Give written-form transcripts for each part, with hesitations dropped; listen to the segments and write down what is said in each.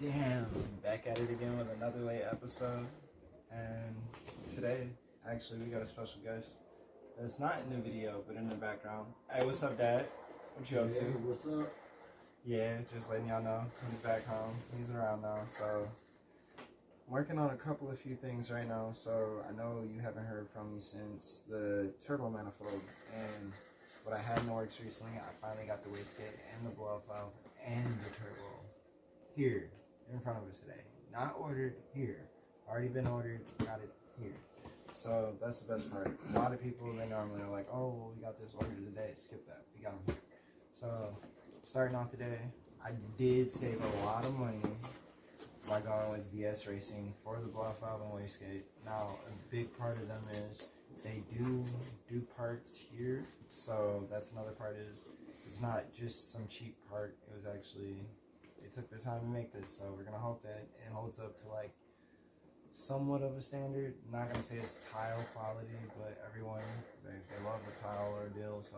Damn, back at it again with another late episode. And today, actually, we got a special guest that's not in the video, but in the background. Hey, what's up, Dad? What you up to? What's up? Yeah, just letting y'all know. He's back home. He's around now, so I'm working on a few things right now. So I know you haven't heard from me since the turbo manifold, and what I had in the works recently, I finally got the wastegate and the blow-off valve and the turbo here in front of us today. Not ordered here. Already been ordered, got it here. So that's the best part. A lot of people, they normally are like, oh, well, we got this ordered today. Skip that. We got them here. So starting off today, I did save a lot of money by going with VS Racing for the blow-off valve and wastegate. Now, a big part of them is they do parts here. So that's another part is it's not just some cheap part. It was actually, they took their time to make this. So we're going to hope that it holds up to like somewhat of a standard. I'm not going to say it's tile quality, but everyone, they love the tile ordeal. So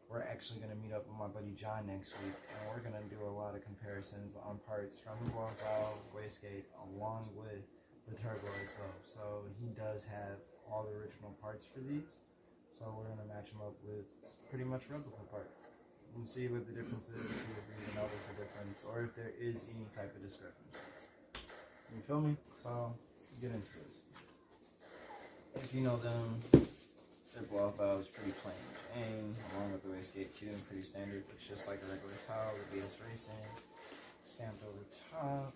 we're actually going to meet up with my buddy John next week, and we're going to do a lot of comparisons on parts from the blow-off valve, wastegate, along with the turbo itself. So he does have all the original parts for these. So we're going to match them up with pretty much replica parts. We'll see what the difference is, see if we even notice a difference, or if there is any type of discrepancies. You feel me? So, get into this. If you know them, their blow-off valve is pretty plain Jane, along with the wastegate too, and pretty standard. It's just like a regular tile with VS Racing, stamped over top.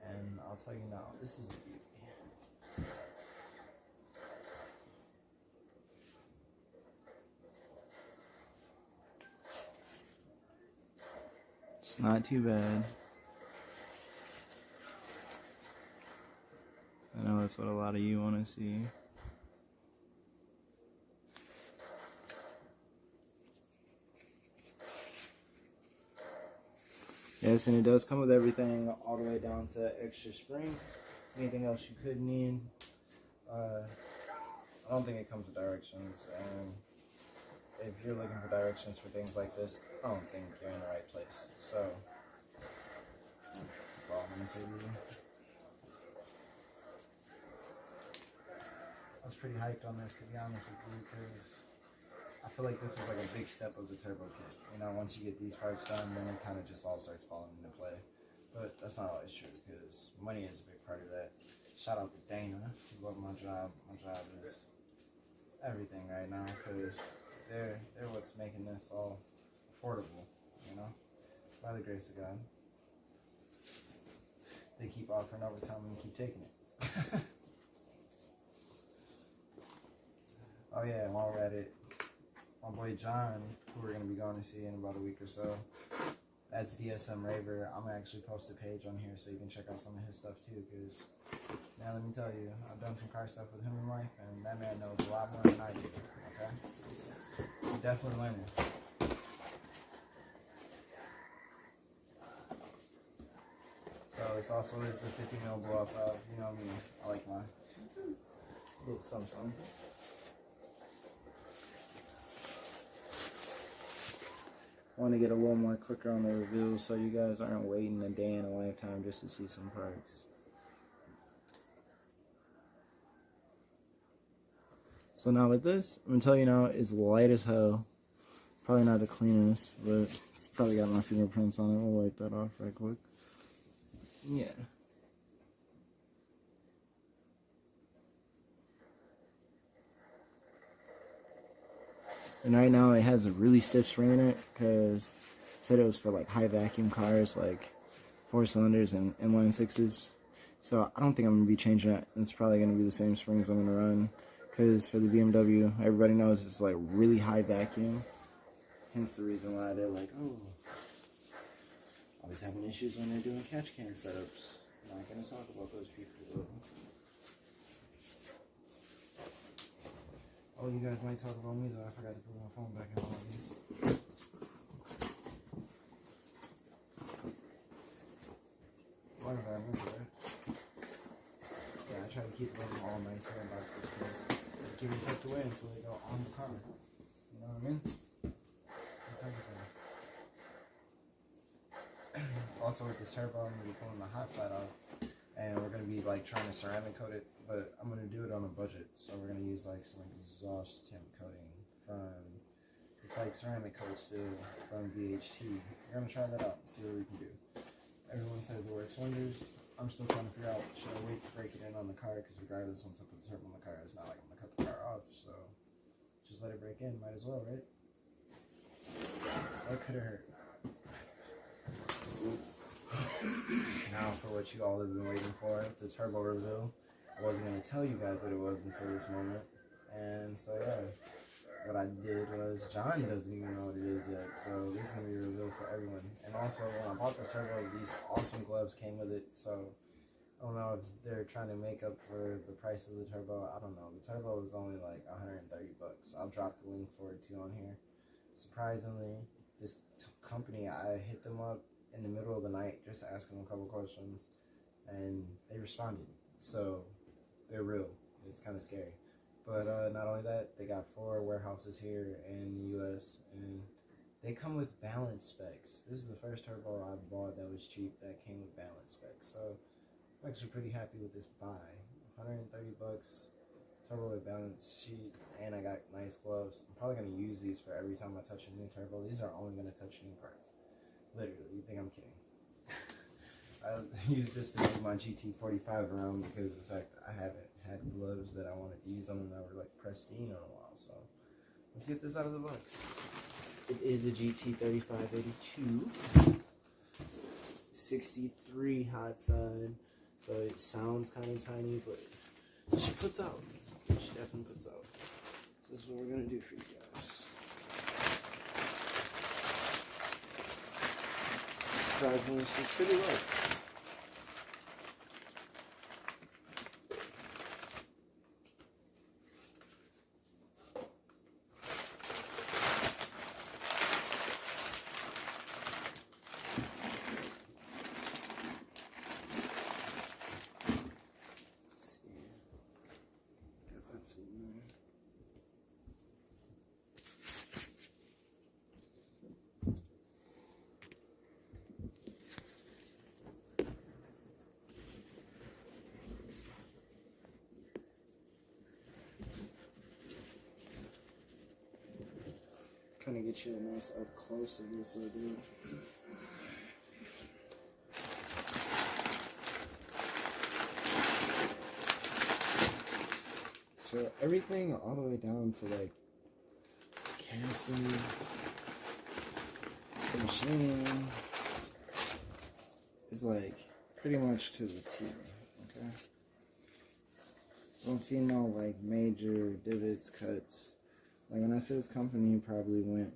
And I'll tell you now, this is a beauty. It's not too bad. I know that's what a lot of you want to see. Yes, and it does come with everything all the way down to extra springs. Anything else you could need. I don't think it comes with directions, and if you're looking for directions for things like this, I don't think you're in the right place. So, that's all I'm going to say to you. I was pretty hyped on this, to be honest with you, because I feel like this is like a big step of the turbo kit. You know, once you get these parts done, then it kind of just all starts falling into play. But that's not always true, because money is a big part of that. Shout out to Dana. I love my job. My job is everything right now, because they're what's making this all affordable, you know, by the grace of God. They keep offering overtime and keep taking it. Oh yeah, while we're at it, my boy John, who we're going to be going to see in about a week or so, that's DSM Raver. I'm going to actually post a page on here so you can check out some of his stuff too, because now let me tell you, I've done some car stuff with him in life, and that man knows a lot more than I do, okay? I'm definitely learning. So this also is the 50 mil blow-off valve. You know me, I like my little something. I want to get a little more quicker on the reviews so you guys aren't waiting a day and a lifetime just to see some parts. So now with this, I'm going to tell you now, it's light as hell. Probably not the cleanest, but it's probably got my fingerprints on it. We'll wipe that off right quick. Yeah. And right now it has a really stiff spring in it, because it said it was for like high vacuum cars, like 4 cylinders and inline 6s. So I don't think I'm going to be changing it. It's probably going to be the same springs I'm going to run. Because for the BMW, everybody knows it's like really high vacuum. Hence the reason why they're like, oh, always having issues when they're doing catch can setups. Not going to talk about those people though. Oh, you guys might talk about me though. I forgot to put my phone back in all of these. As long as I remember that. Yeah, I try to keep them all nice in boxes because keep them tucked away until they go on the car. You know what I mean? That's everything. also with this turbo, I'm going to be pulling the hot side off, and we're going to be like trying to ceramic coat it, but I'm going to do it on a budget. So we're going to use like some exhaust temp coating from, it's like ceramic coat still from VHT. We're going to try that out and see what we can do. Everyone says it works wonders. I'm still trying to figure out, should I wait to break it in on the car, because regardless, once I put the turbo on the car, it's not like I'm going to cut the car off, so just let it break in, might as well, right? What could it hurt? Now for what you all have been waiting for, the turbo reveal. I wasn't going to tell you guys what it was until this moment, and so yeah, what I did was, John doesn't even know what it is yet, so this is going to be revealed for everyone. And also, when I bought this turbo, these awesome gloves came with it, so I don't know if they're trying to make up for the price of the turbo. I don't know. The turbo was only like $130. I'll drop the link for it too on here. Surprisingly, this company, I hit them up in the middle of the night just to ask them a couple questions, and they responded. So they're real. It's kind of scary. But not only that, they got 4 warehouses here in the US, and they come with balance specs. This is the first turbo I bought that was cheap that came with balance specs. So I'm actually pretty happy with this buy. $130, turbo with balance sheet, and I got nice gloves. I'm probably going to use these for every time I touch a new turbo. These are only going to touch new parts. Literally, you think I'm kidding. I use this to move my GT45 around because of the fact that I haven't had gloves that I wanted to use on them that were like pristine in a while. So let's get this out of the box. It is a GT3582, 63 hot side, so it sounds kind of tiny, but she puts out. She definitely puts out. So this is what we're gonna do for you guys. Surprisingly, she's pretty light. Kind of get you a nice up close of this little dude. So everything all the way down to like casting, machining is like pretty much to the T. Okay. Don't see no like major divots, cuts. Like when I say this company probably went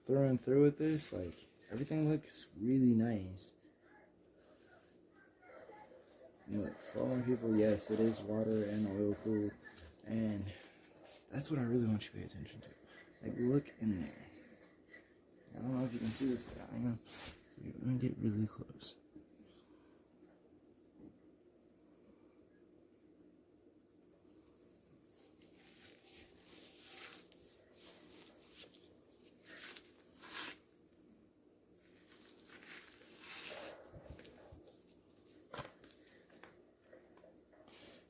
through and through with this, like everything looks really nice. And look, for all my people, yes, it is water and oil cooled, and that's what I really want you to pay attention to. Like, look in there. I don't know if you can see this. Let me get really close.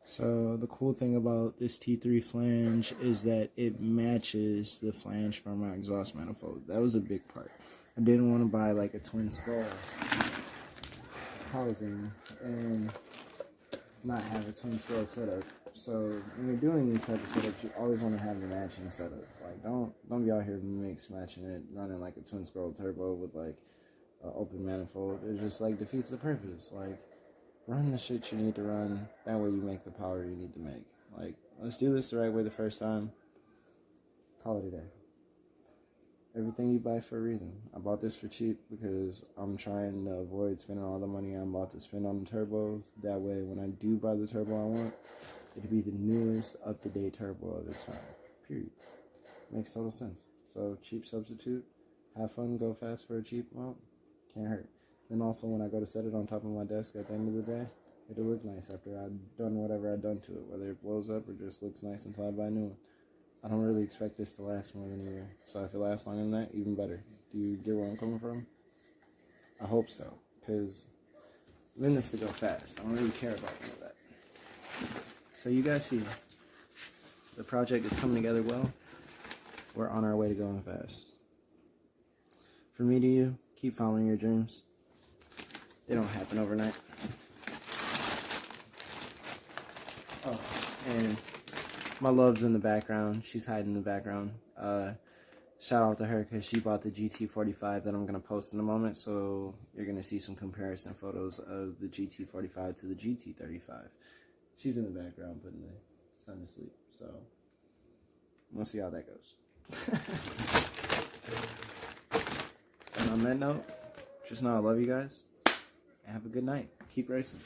So the cool thing about this T3 flange is that it matches the flange from my exhaust manifold. That was a big part. I didn't want to buy like a twin skull housing and not have a twin skull setup. So when you're doing these type of setups, you always want to have the matching setup. Like don't be out here mix matching it, running like a twin skull turbo with like an open manifold. It just like defeats the purpose. Like, run the shit you need to run. That way you make the power you need to make. Like, let's do this the right way the first time. Call it a day. Everything you buy for a reason. I bought this for cheap because I'm trying to avoid spending all the money I'm about to spend on the turbos. That way, when I do buy the turbo I want, it'll be the newest, up-to-date turbo of its time. Period. Makes total sense. So, cheap substitute. Have fun, go fast for a cheap amount. Can't hurt. And also, when I go to set it on top of my desk at the end of the day, it'll look nice after I've done whatever I've done to it, whether it blows up or just looks nice until I buy a new one. I don't really expect this to last more than a year, so if it lasts longer than that, even better. Do you get where I'm coming from? I hope so. because I'm in this to go fast. I don't really care about any of that. So you guys see, the project is coming together well. We're on our way to going fast. From me to you, keep following your dreams. They don't happen overnight. Oh, and my love's in the background. She's hiding in the background. Shout out to her because she bought the GT45 that I'm going to post in a moment. So you're going to see some comparison photos of the GT45 to the GT35. She's in the background putting the son to sleep. So we'll see how that goes. And on that note, just know I love you guys. And have a good night. Keep racing.